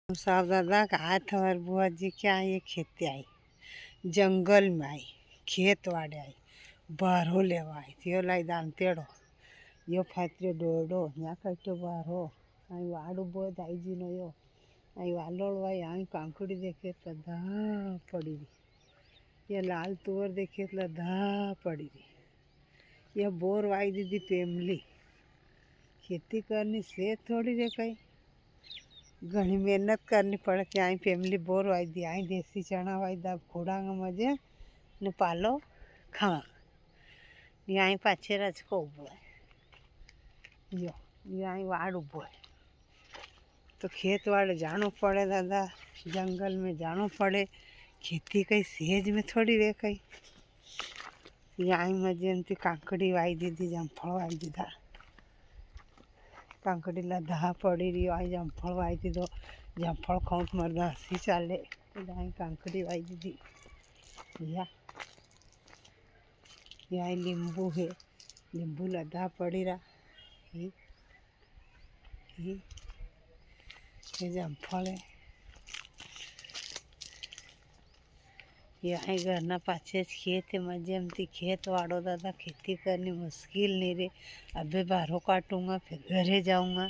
साहब दादा कहा था हमारी बुआ जी क्या ये खेती आई जंगल में आई खेत वाड़े आई बारो लेवा आई थी यो लाई दान तेड़ो यो फातरे डोडो यहाँ कट्यो बारो आई वाड़ू बहुत आई जी नो यो आई वालोड़ वाई आई कांकड़ी देखे तो धा पड़ी रही ये लाल तुअर देखे तो धा पड़ी रही ये बोर वाई दीदी पेमली खेती करनी से थोड़ी रे कहीं घनी मेहनत करनी पड़े कि आई फैमिली बोर वाई दी आई देसी चना वाई दा खोड़ांगा मजे ने पालो खावा ये आई पाछे रचको उभो है यो ये आई वाड़ उभो है तो खेत वाड़ जानो पड़े दादा जंगल में जानो पड़े खेती कई सेज में थोड़ी वे कई ये आई मजे एमती कांकड़ी वाई दीदी जमफल वाई दीदा कांकड़ी लधा पड़ी रही आई जमफल वाई दीदो जमफल खाऊं तो मरदा हसी चाले आई कांकड़ी वाई दीदी या लींबू है लींबू लधा पड़ी रहा ये जमफल है यहाँ घरना पाछे खेत है मजेमती खेत वाड़ो दादा खेती करनी मुश्किल नहीं रे अबे बाहरों काटूंगा फिर घरे जाऊंगा